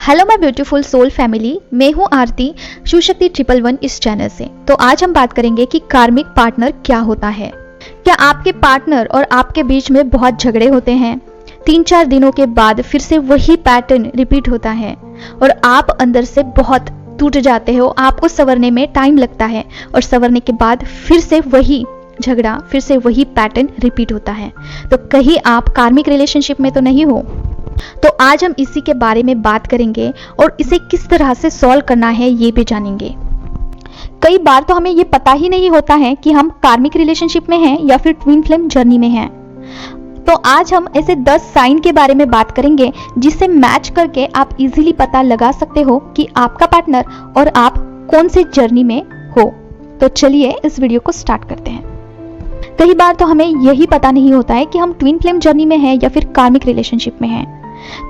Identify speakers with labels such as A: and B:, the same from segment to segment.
A: Hello my beautiful soul family, मैं हूँ आरती शिवशक्ति 111 इस चैनल से। तो आज हम बात करेंगे कि कार्मिक पार्टनर क्या होता है। क्या आपके पार्टनर और आपके बीच में बहुत झगड़े होते हैं? 3-4 दिनों के बाद फिर से वही पैटर्न रिपीट होता है और आप अंदर से बहुत टूट जाते हो। आपको संवरने में टाइम लगता है और संवरने के बाद फिर से वही झगड़ा, फिर से वही पैटर्न रिपीट होता है। तो कहीं आप कार्मिक रिलेशनशिप में तो नहीं हो? तो आज हम इसी के बारे में बात करेंगे और इसे किस तरह से सॉल्व करना है ये भी जानेंगे। कई बार तो हमें ये पता ही नहीं होता है कि हम कार्मिक रिलेशनशिप में हैं या फिर ट्विन फ्लेम जर्नी में हैं। तो आज हम ऐसे 10 साइन के बारे में बात करेंगे जिससे मैच करके आप इजीली पता लगा सकते हो कि आपका पार्टनर और आप कौन से जर्नी में हो। तो चलिए इस वीडियो को स्टार्ट करते हैं। कई बार तो हमें यही पता नहीं होता है कि हम ट्विन फ्लेम जर्नी में हैं या फिर कार्मिक रिलेशनशिप में हैं।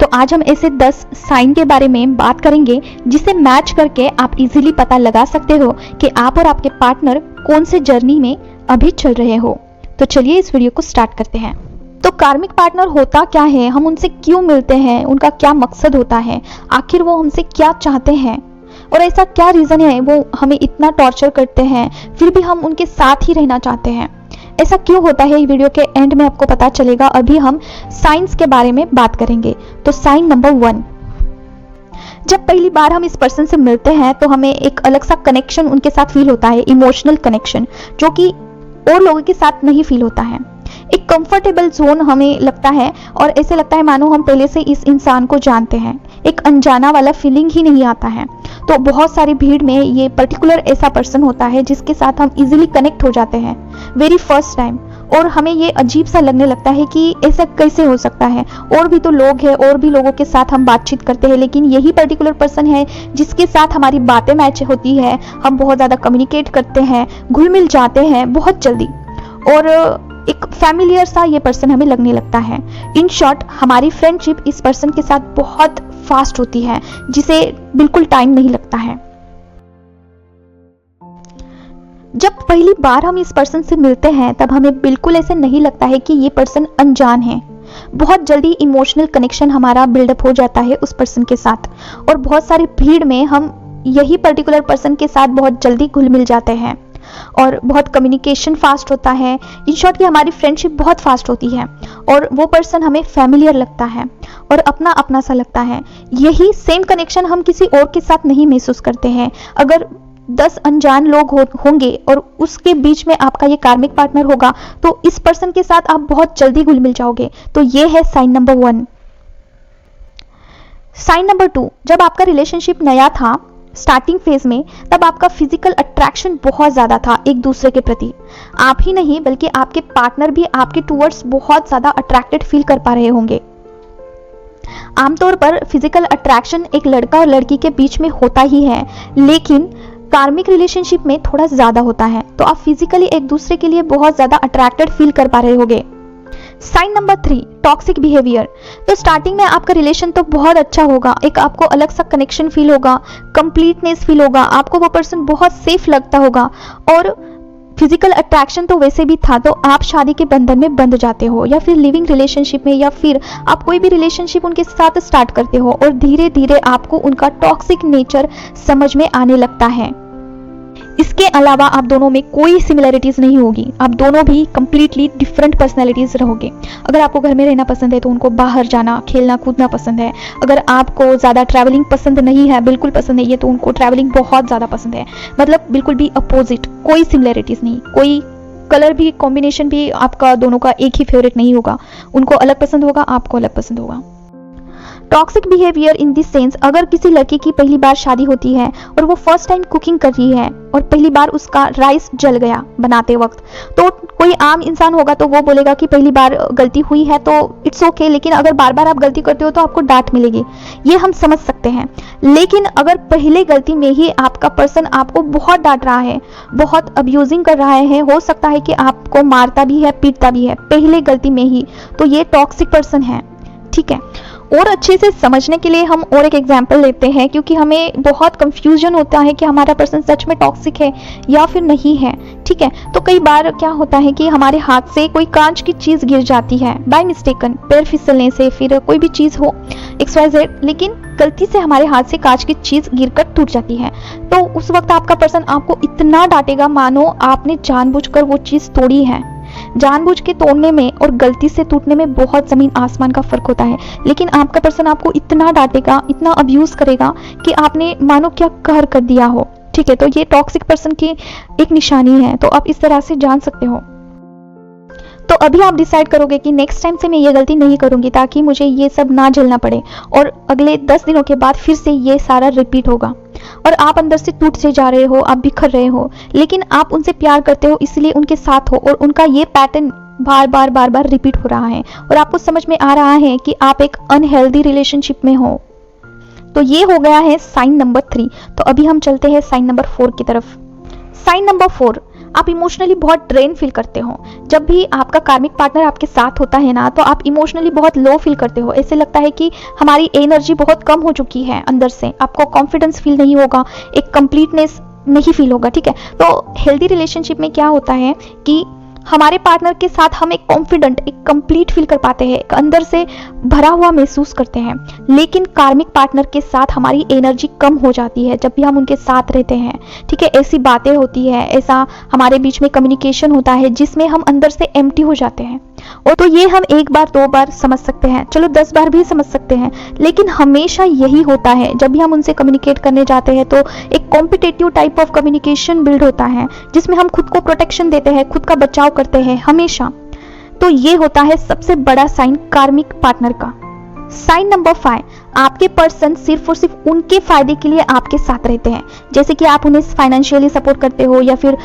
A: तो आज हम ऐसे 10 साइन के बारे में बात करेंगे जिसे मैच करके आप इजीली पता लगा सकते हो कि आप और आपके पार्टनर कौन से जर्नी में अभी चल रहे हो। तो चलिए इस वीडियो को स्टार्ट करते हैं। तो कार्मिक पार्टनर होता क्या है, हम उनसे क्यों मिलते हैं, उनका क्या मकसद होता है, आखिर वो हमसे क्या चाहते हैं और ऐसा क्या रीजन है वो हमें इतना टॉर्चर करते हैं फिर भी हम उनके साथ ही रहना चाहते हैं। ऐसा क्यों होता है, वीडियो के एंड में आपको पता चलेगा। अभी हम साइंस के बारे में बात करेंगे। तो साइन नंबर 1, जब पहली बार हम इस पर्सन से मिलते हैं तो हमें एक अलग सा कनेक्शन उनके साथ फील होता है, इमोशनल कनेक्शन, जो कि और लोगों के साथ नहीं फील होता है। एक कंफर्टेबल जोन हमें लगता है और ऐसे लगता है मानो हम पहले से इस इंसान को जानते हैं। एक अनजाना वाला फीलिंग ही नहीं आता है। तो बहुत सारी भीड़ में ये पर्टिकुलर ऐसा पर्सन होता है जिसके साथ हम इजीली कनेक्ट हो जाते हैं वेरी फर्स्ट टाइम, और हमें ये अजीब सा लगने लगता है कि ऐसा कैसे हो सकता है। और भी तो लोग हैं, और भी लोगों के साथ हम बातचीत करते हैं, लेकिन यही पर्टिकुलर पर्सन है जिसके साथ हमारी बातें मैच होती है, हम बहुत ज़्यादा कम्युनिकेट करते हैं, घुल मिल जाते हैं बहुत जल्दी, और एक फैमिलियर सा ये पर्सन हमें लगने लगता है। इन शॉर्ट हमारी फ्रेंडशिप इस पर्सन के साथ बहुत फास्ट होती है, जिसे बिल्कुल टाइम नहीं लगता है। जब पहली बार हम इस पर्सन से मिलते हैं तब हमें बिल्कुल ऐसे नहीं लगता है कि ये पर्सन अनजान है। बहुत जल्दी इमोशनल कनेक्शन हमारा बिल्डअप हो जाता है उस पर्सन के साथ, और बहुत सारी भीड़ में हम यही पर्टिकुलर पर्सन के साथ बहुत जल्दी घुल मिल जाते हैं और बहुत कम्युनिकेशन फास्ट होता है। इन शॉर्ट कि हमारी फ्रेंडशिप बहुत फास्ट होती है और वो पर्सन हमें फैमिलियर लगता है और अपना अपना सा लगता है। यही सेम कनेक्शन हम किसी और के साथ नहीं महसूस करते हैं। अगर 10 अनजान लोग होंगे और उसके बीच में आपका ये कार्मिक पार्टनर होगा तो इस पर्सन के साथ आप बहुत जल्दी घुल मिल जाओगे। तो ये है साइन नंबर 1। साइन नंबर 2, जब आपका रिलेशनशिप नया था स्टार्टिंग फेज में, तब आपका फिजिकल अट्रैक्शन बहुत ज्यादा था एक दूसरे के प्रति। आप ही नहीं बल्कि आपके पार्टनर भी आपके टूवर्ड्स बहुत ज्यादा अट्रैक्टेड फील कर पा रहे होंगे। आमतौर पर फिजिकल अट्रैक्शन एक लड़का और लड़की के बीच में होता ही है, लेकिन कार्मिक रिलेशनशिप में थोड़ा ज्यादा होता है। तो आप फिजिकली एक दूसरे के लिए बहुत ज्यादा अट्रैक्टेड फील कर पा रहे होंगे। Sign number 3, toxic behaviour. तो स्टार्टिंग में आपका रिलेशन तो बहुत अच्छा होगा, एक आपको अलग सा कनेक्शन फील होगा, कंप्लीटनेस फील होगा, आपको वो पर्सन बहुत सेफ लगता होगा और फिजिकल अट्रैक्शन तो वैसे भी था। तो आप शादी के बंधन में बंध जाते हो या फिर लिविंग रिलेशनशिप में, या फिर आप कोई भी रिलेशनशिप उनके साथ स्टार्ट करते हो और धीरे धीरे आपको उनका टॉक्सिक नेचर समझ में आने लगता है। इसके अलावा आप दोनों में कोई सिमिलरिटीज नहीं होगी, आप दोनों भी कंप्लीटली डिफरेंट पर्सनैलिटीज रहोगे। अगर आपको घर में रहना पसंद है तो उनको बाहर जाना, खेलना कूदना पसंद है। अगर आपको ज़्यादा ट्रैवलिंग पसंद नहीं है, बिल्कुल पसंद नहीं है, तो उनको ट्रैवलिंग बहुत ज़्यादा पसंद है। मतलब बिल्कुल भी अपोजिट, कोई सिमिलरिटीज नहीं, कोई कलर भी कॉम्बिनेशन भी आपका दोनों का एक ही फेवरेट नहीं होगा। उनको अलग पसंद होगा, आपको अलग पसंद होगा। Toxic behaviour in this sense, अगर किसी लड़की की पहली बार शादी होती है और वो फर्स्ट टाइम कुकिंग कर रही है और पहली बार उसका राइस जल गया बनाते वक्त, तो कोई आम इंसान होगा तो वो बोलेगा कि पहली बार गलती हुई है तो इट्स ओके, लेकिन अगर बार बार आप गलती करते हो तो आपको डांट मिलेगी। ये हम समझ सकते हैं। लेकिन अगर पहले गलती में ही आपका पर्सन आपको बहुत डांट रहा है, बहुत अब्यूजिंग कर रहा है, हो सकता है कि आपको मारता भी है, पीटता भी है पहले गलती में ही, तो ये टॉक्सिक पर्सन है। ठीक है, और अच्छे से समझने के लिए हम और एक एग्जाम्पल लेते हैं, क्योंकि हमें बहुत कंफ्यूजन होता है कि हमारा पर्सन सच में टॉक्सिक है या फिर नहीं है। ठीक है, तो कई बार क्या होता है कि हमारे हाथ से कोई कांच की चीज़ गिर जाती है बाय मिस्टेकन, पैर फिसलने से, फिर कोई भी चीज़ हो, XYZ, लेकिन गलती से हमारे हाथ से कांच की चीज गिरकर टूट जाती है, तो उस वक्त आपका पर्सन आपको इतना डांटेगा मानो आपने जानबूझकर वो चीज तोड़ी है। जानबूझ के तोड़ने में और गलती से टूटने में बहुत जमीन आसमान का फर्क होता है, लेकिन आपका पर्सन आपको इतना डांटेगा, इतना अब्यूज करेगा कि आपने मानो क्या कहर कर दिया हो। ठीक है, तो ये टॉक्सिक पर्सन की एक निशानी है, तो आप इस तरह से जान सकते हो। तो अभी आप डिसाइड करोगे कि नेक्स्ट टाइम से मैं ये गलती नहीं करूंगी, ताकि मुझे ये सब ना झेलना पड़े और अगले 10 दिनों के बाद फिर से ये सारा रिपीट होगा। और आप अंदर से टूटते जा रहे हो, आप बिखर रहे हो, लेकिन आप उनसे प्यार करते हो, इसलिए उनके साथ हो, और उनका ये पैटर्न बार बार रिपीट हो रहा है और आपको समझ में आ रहा है कि आप एक अनहेल्दी रिलेशनशिप में हो। तो ये हो गया है साइन नंबर 3। तो अभी हम चलते हैं साइन नंबर 4 की तरफ। साइन नंबर 4, आप इमोशनली बहुत ड्रेन फील करते हो। जब भी आपका कार्मिक पार्टनर आपके साथ होता है ना, तो आप इमोशनली बहुत लो फील करते हो। ऐसे लगता है कि हमारी एनर्जी बहुत कम हो चुकी है अंदर से, आपको कॉन्फिडेंस फील नहीं होगा, एक कंप्लीटनेस नहीं फील होगा। ठीक है, तो हेल्दी रिलेशनशिप में क्या होता है कि हमारे पार्टनर के साथ हम एक कॉन्फिडेंट, एक कंप्लीट फील कर पाते हैं, एक अंदर से भरा हुआ महसूस करते हैं। लेकिन कार्मिक पार्टनर के साथ हमारी एनर्जी कम हो जाती है जब भी हम उनके साथ रहते हैं। ठीक है, ऐसी बातें होती है, ऐसा हमारे बीच में कम्युनिकेशन होता है जिसमें हम अंदर से एम्प्टी हो जाते हैं। और तो ये हम 1 बार 2 बार समझ सकते हैं, चलो 10 बार भी समझ सकते हैं, लेकिन हमेशा यही होता है। जब भी हम उनसे कम्युनिकेट करने जाते हैं तो एक competitive type of communication build होता है, जिसमें हम खुद को प्रोटेक्शन देते हैं, खुद का बचाव करते हैं हमेशा। तो ये होता है सबसे बड़ा साइन कार्मिक पार्टनर का। साइन नंबर 5, आपके पर्सन सिर्फ और सिर्फ उनके फायदे के लिए आपके साथ रहते हैं। जैसे कि आप उन्हें फाइनेंशियली सपोर्ट करते हो, या फिर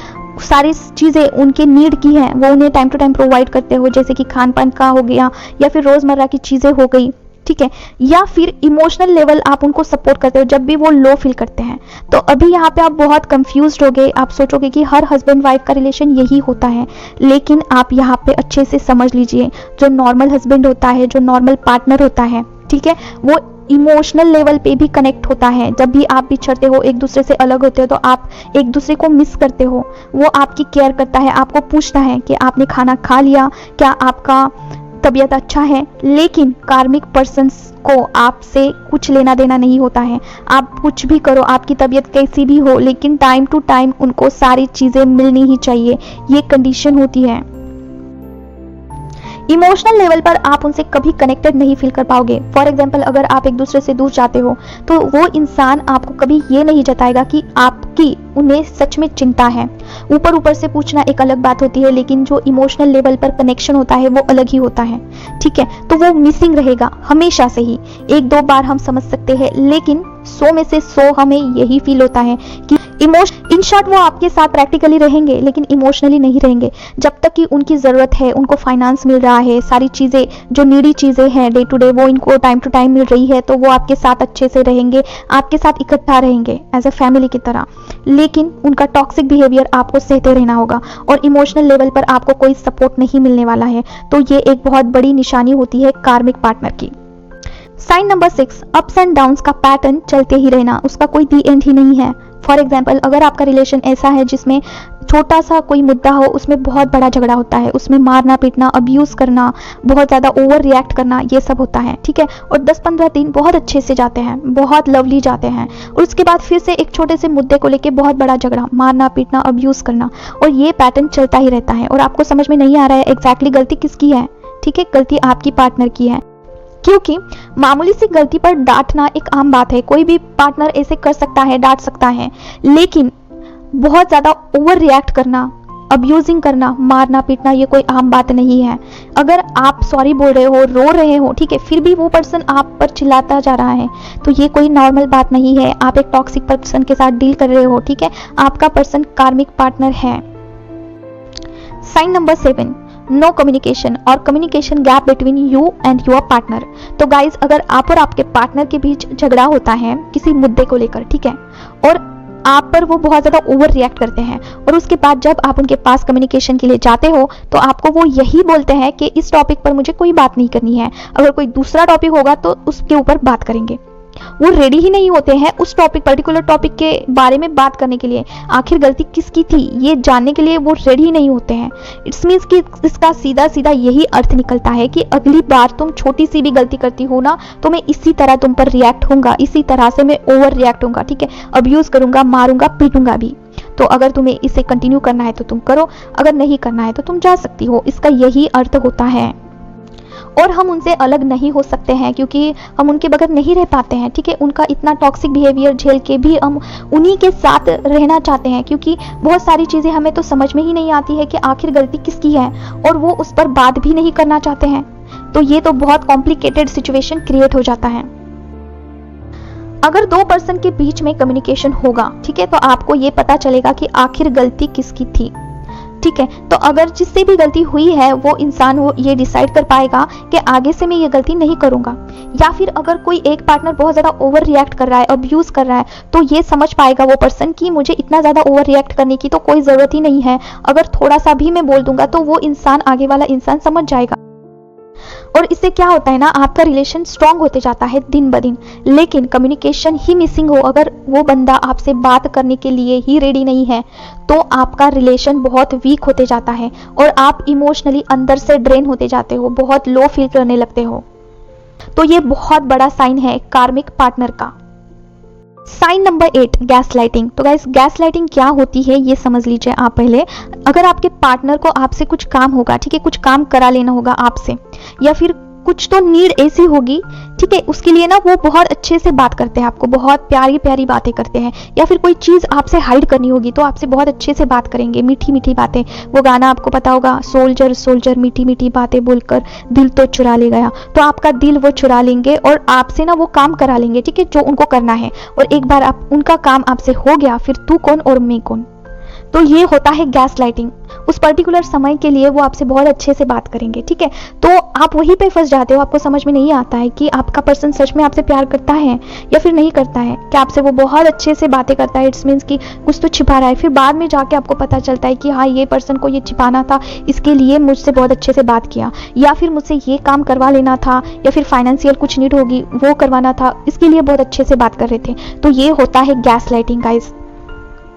A: सारी चीज़ें उनके नीड की हैं वो उन्हें टाइम टू टाइम प्रोवाइड करते हो, जैसे कि खान पान का हो गया या फिर रोज़मर्रा की चीज़ें हो गई। ठीक है, या फिर इमोशनल लेवल आप उनको सपोर्ट करते हो जब भी वो लो फील करते हैं। तो अभी यहाँ पे आप बहुत कंफ्यूज्ड होगे, आप सोचोगे कि हर हस्बैंड वाइफ का रिलेशन यही होता है, लेकिन आप यहाँ पे अच्छे से समझ लीजिए, जो नॉर्मल हस्बैंड होता है, जो नॉर्मल पार्टनर होता है, ठीक है, वो इमोशनल लेवल पे भी कनेक्ट होता है। जब भी आप बिछड़ते हो, एक दूसरे से अलग होते हो, तो आप एक दूसरे को मिस करते हो, वो आपकी केयर करता है, आपको पूछता है कि आपने खाना खा लिया, क्या आपका तबीयत अच्छा है। लेकिन कार्मिक पर्सन्स को आपसे कुछ लेना देना नहीं होता है। आप कुछ भी करो, आपकी तबीयत कैसी भी हो, लेकिन टाइम टू टाइम उनको सारी चीज़ें मिलनी ही चाहिए, ये कंडीशन होती है। इमोशनल लेवल पर आप उनसे कभी कनेक्टेड नहीं फील कर पाओगे। फॉर एग्जाम्पल, अगर आप एक दूसरे से दूर जाते हो तो वो इंसान आपको कभी ये नहीं जताएगा कि आपकी उन्हें सच में चिंता है। ऊपर ऊपर से पूछना एक अलग बात होती है, लेकिन जो इमोशनल लेवल पर कनेक्शन होता है वो अलग ही होता है। ठीक है, तो वो मिसिंग रहेगा हमेशा से ही। 1-2 बार हम समझ सकते हैं, लेकिन 100 में से 100 हमें यही फील होता है कि इन शॉर्ट वो आपके साथ प्रैक्टिकली रहेंगे, लेकिन इमोशनली नहीं रहेंगे। जब तक कि उनकी ज़रूरत है, उनको फाइनेंस मिल रहा है, सारी चीज़ें जो नीडी चीज़ें हैं डे टू डे वो इनको टाइम टू टाइम मिल रही है, तो वो आपके साथ अच्छे से रहेंगे, आपके साथ इकट्ठा रहेंगे एज अ फैमिली की तरह। लेकिन उनका टॉक्सिक बिहेवियर आपको सहते रहना होगा और इमोशनल लेवल पर आपको कोई सपोर्ट नहीं मिलने वाला है। तो ये एक बहुत बड़ी निशानी होती है कार्मिक पार्टनर की। Sign number 6, ups and downs का पैटर्न चलते ही रहना, उसका कोई दी एंड ही नहीं है। फॉर एग्जाम्पल, अगर आपका रिलेशन ऐसा है जिसमें छोटा सा कोई मुद्दा हो, उसमें बहुत बड़ा झगड़ा होता है, उसमें मारना पीटना, अब्यूज करना, बहुत ज़्यादा ओवर रिएक्ट करना, ये सब होता है। ठीक है, और 10-15 दिन बहुत अच्छे से जाते हैं, बहुत लवली जाते हैं, और उसके बाद फिर से एक छोटे से मुद्दे को लेके बहुत बड़ा झगड़ा, मारना पीटना, अब्यूज करना, और ये पैटर्न चलता ही रहता है। और आपको समझ में नहीं आ रहा है एग्जैक्टली गलती किसकी है। ठीक है, गलती आपकी पार्टनर की है, क्योंकि मामूली सी गलती पर डांटना एक आम बात है। कोई भी पार्टनर ऐसे कर सकता है, डांट सकता है, लेकिन बहुत ज़्यादा ओवर रिएक्ट करना, अब्यूजिंग करना, मारना पीटना, ये कोई आम बात नहीं है। अगर आप सॉरी बोल रहे हो, रो रहे हो, ठीक है, फिर भी वो पर्सन आप पर चिल्लाता जा रहा है, तो ये कोई नॉर्मल बात नहीं है। आप एक टॉक्सिक पर्सन के साथ डील कर रहे हो। ठीक है, आपका पर्सन कार्मिक पार्टनर है। साइन नंबर 7, नो कम्युनिकेशन और communication gap between you and your partner. तो गाइज, अगर आप और आपके पार्टनर के बीच झगड़ा होता है किसी मुद्दे को लेकर, ठीक है, और आप पर वो बहुत ज़्यादा ओवर रिएक्ट करते हैं, और उसके बाद जब आप उनके पास कम्युनिकेशन के लिए जाते हो तो आपको वो यही बोलते हैं कि इस टॉपिक पर मुझे कोई बात नहीं करनी है, अगर कोई दूसरा टॉपिक होगा तो उसके ऊपर बात करेंगे। वो रेडी ही नहीं होते हैं उस पर्टिकुलर टॉपिक के बारे में बात करने के लिए। आखिर गलती किसकी थी ये जानने के लिए वो रेडी ही नहीं होते हैं। इट्स मीन्स कि इसका सीधा सीधा यही अर्थ निकलता है कि अगली बार तुम छोटी सी भी गलती करती हो ना, तो मैं इसी तरह तुम पर रिएक्ट होऊंगा, इसी तरह से मैं ओवर रिएक्ट होऊंगा, ठीक है, अब्यूज करूंगा, मारूंगा, पीटूंगा भी। तो अगर तुम्हें इसे कंटिन्यू करना है तो तुम करो, अगर नहीं करना है तो तुम जा सकती हो। इसका यही अर्थ होता है। और हम उनसे अलग नहीं हो सकते हैं क्योंकि हम उनके बगैर नहीं रह पाते हैं, ठीक है। उनका इतना टॉक्सिक बिहेवियर झेल के भी हम उन्हीं के साथ रहना चाहते हैं, क्योंकि बहुत सारी चीज़ें हमें तो समझ में ही नहीं आती है कि आखिर गलती किसकी है, और वो उस पर बात भी नहीं करना चाहते हैं। तो ये तो बहुत कॉम्प्लिकेटेड सिचुएशन क्रिएट हो जाता है। अगर दो पर्सन के बीच में कम्युनिकेशन होगा, ठीक है, तो आपको ये पता चलेगा कि आखिर गलती किसकी थी, ठीक है। तो अगर जिससे भी गलती हुई है वो इंसान वो ये डिसाइड कर पाएगा कि आगे से मैं ये गलती नहीं करूंगा, या फिर अगर कोई एक पार्टनर बहुत ज़्यादा ओवर रिएक्ट कर रहा है, अब्यूज़ कर रहा है, तो ये समझ पाएगा वो पर्सन कि मुझे इतना ज़्यादा ओवर रिएक्ट करने की तो कोई ज़रूरत ही नहीं है, अगर थोड़ा सा भी मैं बोल दूंगा तो वो इंसान, आगे वाला इंसान समझ जाएगा। और इससे क्या होता है ना, आपका रिलेशन स्ट्रांग होते जाता है दिन ब दिन। लेकिन कम्युनिकेशन ही मिसिंग हो, अगर वो बंदा आपसे बात करने के लिए ही रेडी नहीं है, तो आपका रिलेशन बहुत वीक होते जाता है और आप इमोशनली अंदर से ड्रेन होते जाते हो, बहुत लो फील करने लगते हो। तो ये बहुत बड़ा साइन है कार्मिक पार्टनर का। Sign number 8, gaslighting. तो गाइस, गैसलाइटिंग क्या होती है ये समझ लीजिए आप पहले। अगर आपके पार्टनर को आपसे कुछ काम होगा, ठीक है, कुछ काम करा लेना होगा आपसे, या फिर कुछ तो नीड ऐसी होगी, ठीक है, उसके लिए ना वो बहुत अच्छे से बात करते हैं, आपको बहुत प्यारी प्यारी बातें करते हैं, या फिर कोई चीज़ आपसे हाइड करनी होगी तो आपसे बहुत अच्छे से बात करेंगे, मीठी मीठी बातें। वो गाना आपको पता होगा, सोल्जर सोल्जर मीठी मीठी बातें बोलकर दिल तो चुरा ले गया। तो आपका दिल वो चुरा लेंगे और आपसे ना वो काम करा लेंगे, ठीक है, जो उनको करना है। और एक बार आप उनका काम आपसे हो गया, फिर तू कौन और मैं कौन। तो ये होता है गैस लाइटिंग। उस पर्टिकुलर समय के लिए वो आपसे बहुत अच्छे से बात करेंगे, ठीक है। तो आप वहीं पे फंस जाते हो, आपको समझ में नहीं आता है कि आपका पर्सन सच में आपसे प्यार करता है या फिर नहीं करता है। कि आपसे वो बहुत अच्छे से बातें करता है, इट्स मीन्स कि कुछ तो छिपा रहा है। फिर बाद में जाके आपको पता चलता है कि हाँ, ये पर्सन को ये छिपाना था, इसके लिए मुझसे बहुत अच्छे से बात किया, या फिर मुझसे ये काम करवा लेना था, या फिर फाइनेंशियल कुछ नीड होगी वो करवाना था, इसके लिए बहुत अच्छे से बात कर रहे थे। तो ये होता है गैस लाइटिंग गाइस।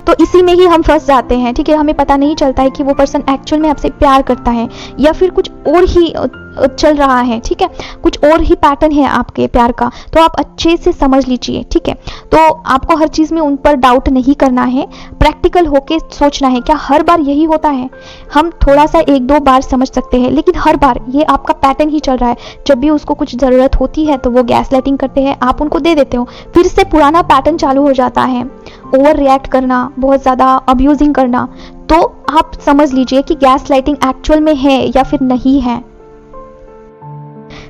A: तो इसी में ही हम फंस जाते हैं, ठीक है। हमें पता नहीं चलता है कि वो पर्सन एक्चुअल में आपसे प्यार करता है या फिर कुछ और ही चल रहा है, ठीक है, कुछ और ही पैटर्न है आपके प्यार का। तो आप अच्छे से समझ लीजिए, ठीक है। तो आपको हर चीज़ में उन पर डाउट नहीं करना है, प्रैक्टिकल होके सोचना है। क्या हर बार यही होता है? हम थोड़ा सा एक दो बार समझ सकते हैं, लेकिन हर बार ये आपका पैटर्न ही चल रहा है। जब भी उसको कुछ ज़रूरत होती है तो वो गैस लाइटिंग करते हैं, आप उनको दे देते हो, फिर से पुराना पैटर्न चालू हो जाता है, ओवर रिएक्ट करना, बहुत ज़्यादा अब्यूजिंग करना। तो आप समझ लीजिए कि गैस लाइटिंग एक्चुअल में है या फिर नहीं है।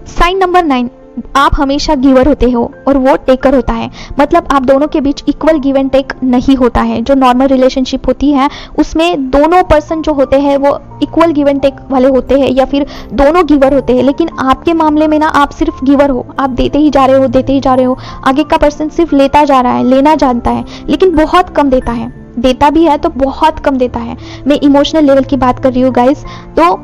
A: साइन नंबर 9, आप हमेशा गिवर होते हो और वो टेकर होता है। मतलब आप दोनों के बीच इक्वल गिव एंड टेक नहीं होता है। जो नॉर्मल रिलेशनशिप होती है उसमें दोनों पर्सन जो होते हैं वो इक्वल गिव एंड टेक वाले होते हैं, या फिर दोनों गिवर होते हैं। लेकिन आपके मामले में ना आप सिर्फ गिवर हो, आप देते ही जा रहे हो, देते ही जा रहे हो। आगे का पर्सन सिर्फ लेता जा रहा है, लेना जानता है, लेकिन बहुत कम देता है। देता भी है तो बहुत कम देता है। मैं इमोशनल लेवल की बात कर रही हूँ गाइस। तो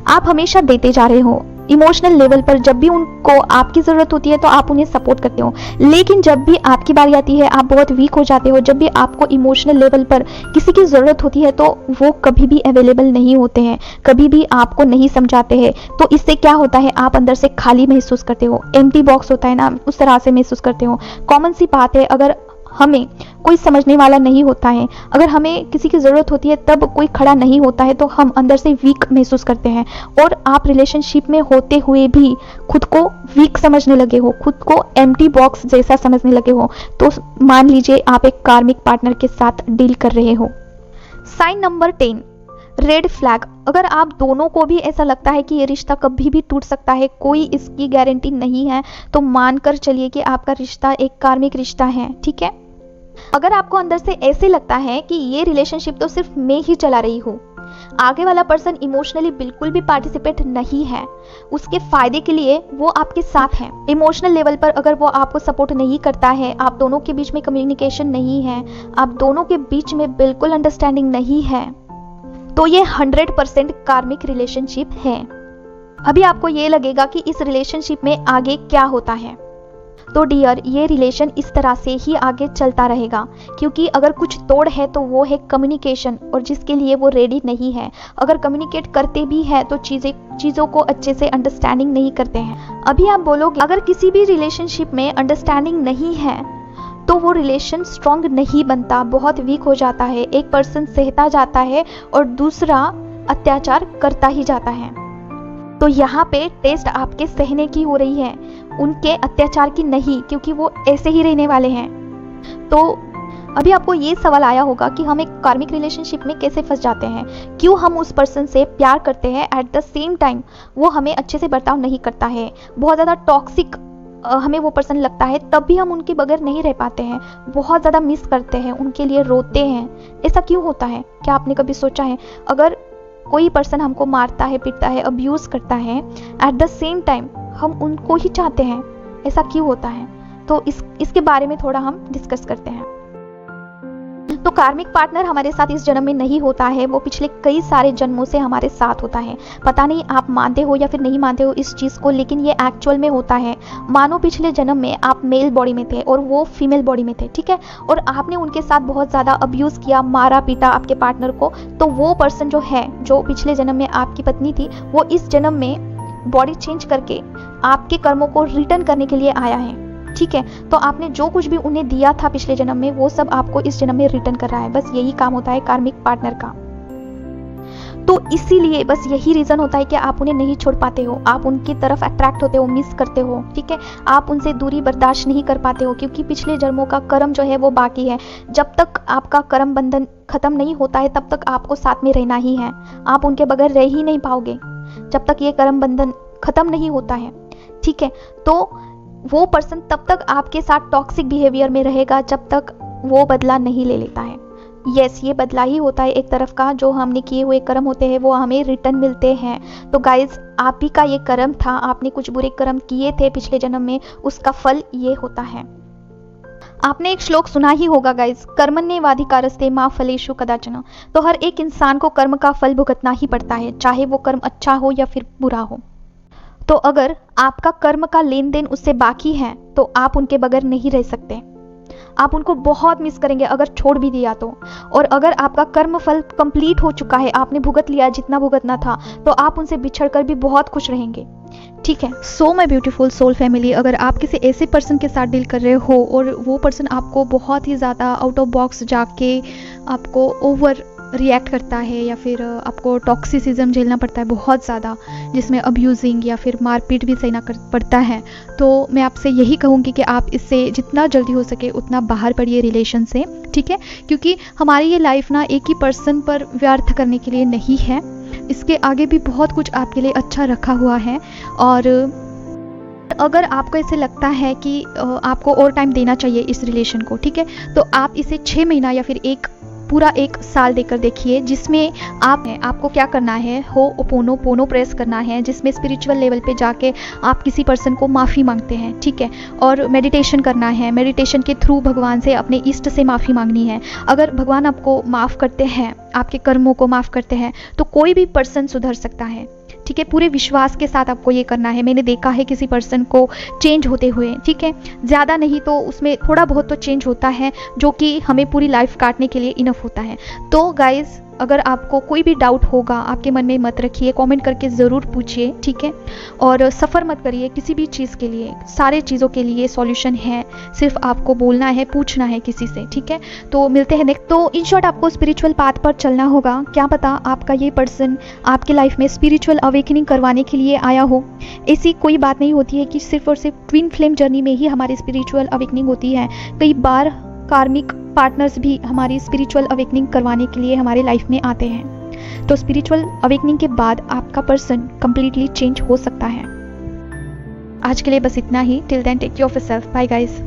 A: आप हमेशा देते जा रहे हो इमोशनल लेवल पर। जब भी उनको आपकी ज़रूरत होती है तो आप उन्हें सपोर्ट करते हो, लेकिन जब भी आपकी बारी आती है आप बहुत वीक हो जाते हो। जब भी आपको इमोशनल लेवल पर किसी की ज़रूरत होती है तो वो कभी भी अवेलेबल नहीं होते हैं, कभी भी आपको नहीं समझाते हैं। तो इससे क्या होता है, आप अंदर से खाली महसूस करते हो, एम्प्टी बॉक्स होता है ना, उस तरह से महसूस करते हो। कॉमन सी बात है, अगर हमें कोई समझने वाला नहीं होता है, अगर हमें किसी की ज़रूरत होती है तब कोई खड़ा नहीं होता है, तो हम अंदर से वीक महसूस करते हैं। और आप रिलेशनशिप में होते हुए भी खुद को वीक समझने लगे हो, खुद को एम्प्टी बॉक्स जैसा समझने लगे हो, तो मान लीजिए आप एक कार्मिक पार्टनर के साथ डील कर रहे हो। Sign number 10, red flag. अगर आप दोनों को भी ऐसा लगता है कि ये रिश्ता कभी भी टूट सकता है, कोई इसकी गारंटी नहीं है, तो मानकर चलिए कि आपका रिश्ता एक कार्मिक रिश्ता है, ठीक है। अगर आपको अंदर से ऐसे लगता है कि ये रिलेशनशिप तो सिर्फ मैं ही चला रही हूँ, आगे वाला पर्सन इमोशनली बिल्कुल भी पार्टिसिपेट नहीं है, उसके फायदे के लिए वो आपके साथ है, इमोशनल लेवल पर अगर वो आपको सपोर्ट नहीं करता है, आप दोनों के बीच में कम्युनिकेशन नहीं है, आप दोनों के बीच में बिल्कुल अंडरस्टैंडिंग नहीं है, तो ये 100% कार्मिक रिलेशनशिप है। अभी आपको ये लगेगा कि इस रिलेशनशिप में आगे क्या होता है, तो डियर, ये रिलेशन इस तरह से ही आगे चलता रहेगा, क्योंकि अगर कुछ तोड़ है तो वो है कम्युनिकेशन, और जिसके लिए वो रेडी नहीं है। अगर कम्युनिकेट करते भी है तो चीज़ों को अच्छे से अंडरस्टैंडिंग नहीं करते हैं। अभी आप बोलोगे, अगर किसी भी रिलेशनशिप में अंडरस्टैंडिंग नहीं है तो वो रिलेशन स्ट्रॉन्ग नहीं बनता, बहुत वीक हो जाता है। एक पर्सन सहता जाता है और दूसरा अत्याचार करता ही जाता है। तो यहाँ पे टेस्ट आपके सहने की हो रही है, उनके अत्याचार की नहीं, क्योंकि वो ऐसे ही रहने वाले हैं। तो अभी आपको ये सवाल आया होगा कि हम एक कार्मिक रिलेशनशिप में कैसे फंस जाते हैं, क्यों हम उस पर्सन से प्यार करते हैं, एट द सेम टाइम वो हमें अच्छे से बर्ताव नहीं करता है, बहुत ज़्यादा टॉक्सिक हमें वो पर्सन लगता है, तब भी हम उनके बगैर नहीं रह पाते हैं, बहुत ज़्यादा मिस करते हैं, उनके लिए रोते हैं। ऐसा क्यों होता है? क्या आपने कभी सोचा है? अगर कोई पर्सन हमको मारता है, पीटता है, अब्यूज़ करता है, एट द सेम टाइम हम उनको ही चाहते हैं, ऐसा क्यों होता है? तो इसके बारे में थोड़ा हम डिस्कस करते हैं। तो कार्मिक पार्टनर हमारे साथ इस जन्म में नहीं होता है, वो पिछले कई सारे जन्मों से हमारे साथ होता है। पता नहीं आप मानते हो या फिर नहीं मानते हो इस चीज़ को, लेकिन ये एक्चुअल में होता है। मानो पिछले जन्म में आप मेल बॉडी में थे और वो फीमेल बॉडी में थे, ठीक है, और आपने उनके साथ बहुत ज़्यादा अब्यूज़ किया, मारा पीटा आपके पार्टनर को, तो वो पर्सन जो है, जो पिछले जन्म में आपकी पत्नी थी, वो इस जन्म में बॉडी चेंज करके आपके कर्मों को रिटर्न करने के लिए आया है, ठीक है। तो आपने जो कुछ भी उन्हें दिया था पिछले जन्म में, वो सब आपको इस जन्म में रिटर्न कर रहा है। बस यही काम होता है कार्मिक पार्टनर का। तो इसीलिए बस यही रीज़न होता है कि आप उन्हें नहीं छोड़ पाते हो, आप उनकी तरफ अट्रैक्ट होते हो, मिस करते हो, ठीक है। आप उनसे दूरी बर्दाश्त नहीं कर पाते हो, क्योंकि पिछले जन्मों का कर्म जो है वो बाकी है। जब तक आपका कर्म बंधन खत्म नहीं होता है, तब तक आपको साथ में रहना ही है। आप उनके बगैर रह ही नहीं पाओगे जब तक ये कर्म बंधन खत्म नहीं होता है, ठीक है। तो वो पर्सन तब तक आपके साथ टॉक्सिक बिहेवियर में रहेगा जब तक वो बदला नहीं ले लेता है। यस, ये बदला ही होता है एक तरफ का, जो हमने किए हुए कर्म होते हैं वो हमें रिटर्न मिलते हैं। तो गाइज, आप ही का ये कर्म था, आपने कुछ बुरे कर्म किए थे पिछले जन्म में, उसका फल ये होता है। आपने एक श्लोक सुना ही होगा गाइज, कर्मण्येवाधिकारस्ते मा फलेषु कदाचन। तो हर एक इंसान को कर्म का फल भुगतना ही पड़ता है, चाहे वो कर्म अच्छा हो या फिर बुरा हो। तो अगर आपका कर्म का लेन देन उससे बाकी है तो आप उनके बगैर नहीं रह सकते, आप उनको बहुत मिस करेंगे अगर छोड़ भी दिया तो। और अगर आपका कर्म फल कंप्लीट हो चुका है, आपने भुगत लिया जितना भुगतना था, तो आप उनसे बिछड़कर भी बहुत खुश रहेंगे, ठीक है। So my beautiful soul family, अगर आप किसी ऐसे पर्सन के साथ डील कर रहे हो और वो पर्सन आपको बहुत ही ज़्यादा आउट ऑफ बॉक्स जाके आपको ओवर रिएक्ट करता है, या फिर आपको टॉक्सिसिज्म झेलना पड़ता है बहुत ज़्यादा, जिसमें अब्यूजिंग या फिर मारपीट भी सहना पड़ता है, तो मैं आपसे यही कहूँगी कि आप इससे जितना जल्दी हो सके उतना बाहर पड़िए रिलेशन से, ठीक है। क्योंकि हमारी ये लाइफ ना एक ही पर्सन पर व्यर्थ करने के लिए नहीं है, इसके आगे भी बहुत कुछ आपके लिए अच्छा रखा हुआ है। और अगर आपको ऐसे लगता है कि आपको और टाइम देना चाहिए इस रिलेशन को, ठीक है, तो आप इसे 6 महीना या फिर पूरा 1 साल देकर देखिए, जिसमें आपको क्या करना है, होओपोनोपोनो प्रेस करना है, जिसमें स्पिरिचुअल लेवल पे जाके आप किसी पर्सन को माफ़ी मांगते हैं, ठीक है, और मेडिटेशन करना है। मेडिटेशन के थ्रू भगवान से, अपने इष्ट से माफ़ी मांगनी है। अगर भगवान आपको माफ़ करते हैं, आपके कर्मों को माफ़ करते हैं, तो कोई भी पर्सन सुधर सकता है, ठीक है। पूरे विश्वास के साथ आपको ये करना है। मैंने देखा है किसी पर्सन को चेंज होते हुए, ठीक है, ज़्यादा नहीं तो उसमें थोड़ा बहुत तो चेंज होता है, जो कि हमें पूरी लाइफ काटने के लिए इनफ होता है। तो गाइज, अगर आपको कोई भी डाउट होगा आपके मन में मत रखिए, कमेंट करके ज़रूर पूछिए, ठीक है। और सफ़र मत करिए किसी भी चीज़ के लिए, सारे चीज़ों के लिए सॉल्यूशन है, सिर्फ आपको बोलना है, पूछना है किसी से, ठीक है। तो मिलते हैं नेक्स्ट। तो इन शॉर्ट आपको स्पिरिचुअल पाथ पर चलना होगा, क्या पता आपका ये पर्सन आपके लाइफ में स्पिरिचुअल अवेकनिंग करवाने के लिए आया हो। ऐसी कोई बात नहीं होती है कि सिर्फ और सिर्फ ट्विन फ्लेम जर्नी में ही हमारी स्पिरिचुअल अवेकनिंग होती है। कई बार कार्मिक पार्टनर्स भी हमारी स्पिरिचुअल अवेकनिंग करवाने के लिए हमारे लाइफ में आते हैं। तो स्पिरिचुअल अवेकनिंग के बाद आपका पर्सन कंप्लीटली चेंज हो सकता है। आज के लिए बस इतना ही। Till then take care of yourself. Bye guys.